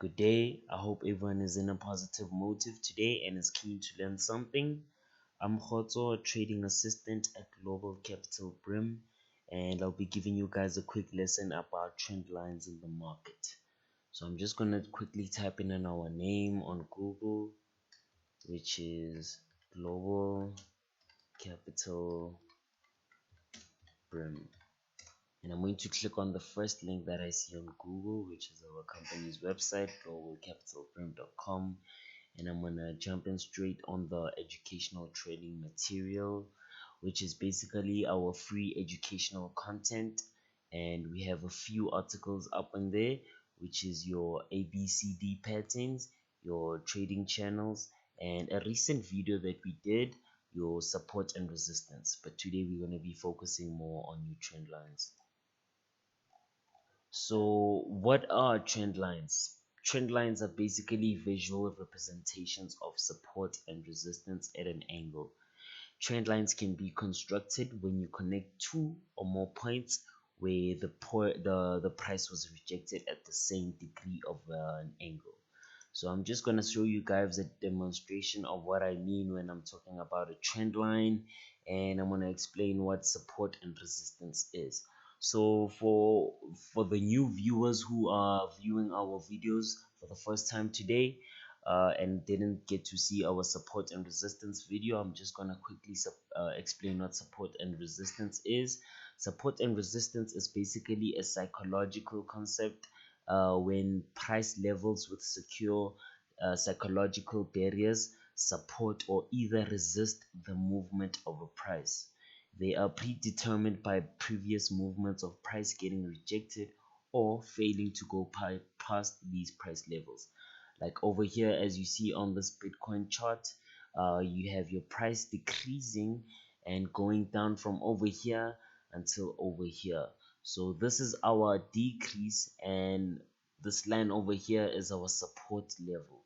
Good day. I hope everyone is in a positive motive today and is keen to learn something. I'm Khotso, a trading assistant at Global Capital Brim, and I'll be giving you guys a quick lesson about trend lines in the market. So I'm just going to quickly type in our name on Google, which is Global Capital Brim. And I'm going to click on the first link that I see on Google, which is our company's website, globalcapitalbrim.com. And I'm gonna jump in straight on the educational trading material, which is basically our free educational content. And we have a few articles up in there, which is your ABCD patterns, your trading channels, and a recent video that we did, your support and resistance. But today we're going to be focusing more on your trend lines. So, what are trend lines? Trend lines are basically visual representations of support and resistance at an angle. Trend lines can be constructed when you connect two or more points where the price was rejected at the same degree of an angle. So I'm just going to show you guys a demonstration of what I mean when I'm talking about a trend line, and I'm going to explain what support and resistance is. So for the new viewers who are viewing our videos for the first time today and didn't get to see our support and resistance video, I'm just going to quickly explain what support and resistance is. Support and resistance is basically a psychological concept when price levels with secure psychological barriers support or either resist the movement of a price. They are predetermined by previous movements of price getting rejected or failing to go past these price levels. Like over here, as you see on this Bitcoin chart, you have your price decreasing and going down from over here until over here. So this is our decrease, and this line over here is our support level.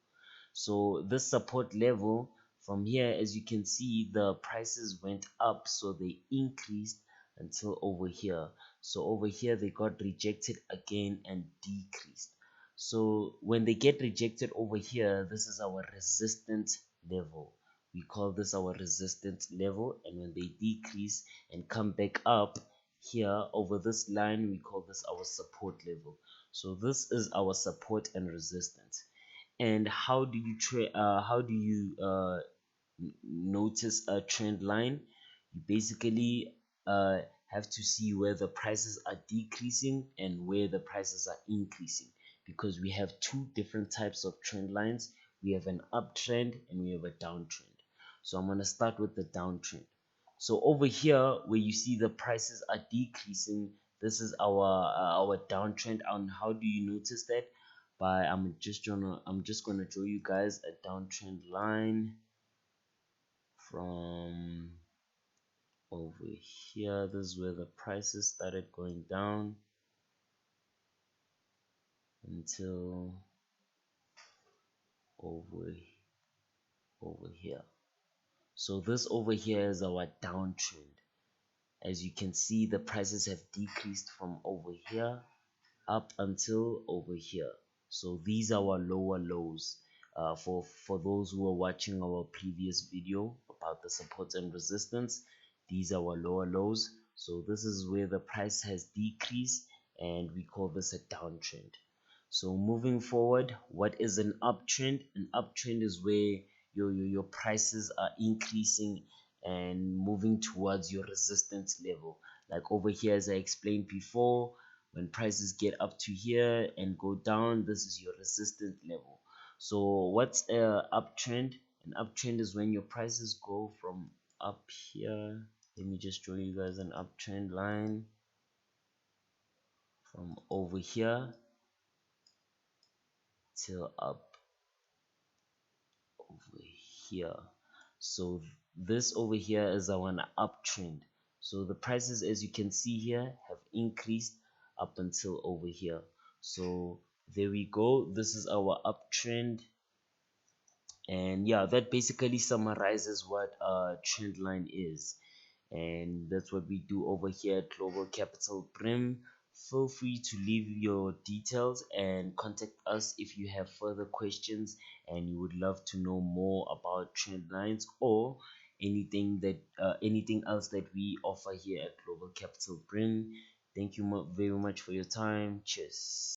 So this support level, from here, as you can see, the prices went up, so they increased until over here. So over here they got rejected again and decreased. So when they get rejected over here, this is our resistance level. We call this our resistance level. And when they decrease and come back up here over this line, we call this our support level. So this is our support and resistance. And how do you notice a trend line? You basically have to see where the prices are decreasing and where the prices are increasing, because we have two different types of trend lines. We have an uptrend and we have a downtrend. So I'm going to start with the downtrend. So over here where you see the prices are decreasing, this is our downtrend. And how do you notice that? By I'm just gonna draw you guys a downtrend line from over here. This is where the prices started going down until over here. So this over here is our downtrend. As you can see, the prices have decreased from over here up until over here. So these are our lower lows. For those who are watching our previous video about the support and resistance, these are our lower lows. So this is where the price has decreased, and we call this a downtrend. So moving forward, what is an uptrend? An uptrend is where your prices are increasing and moving towards your resistance level. Like over here, as I explained before, when prices get up to here and go down, this is your resistance level. So what's a uptrend? An uptrend is when your prices go from up here. Let me just show you guys an uptrend line from over here till up over here. So this over here is our uptrend. So the prices, as you can see here, have increased up until over here. So there we go. This is our uptrend. And yeah, that basically summarizes what a trend line is. And that's what we do over here at Global Capital Brim. Feel free to leave your details and contact us if you have further questions and you would love to know more about trend lines or anything else that we offer here at Global Capital Bring. Thank you very much for your time. Cheers.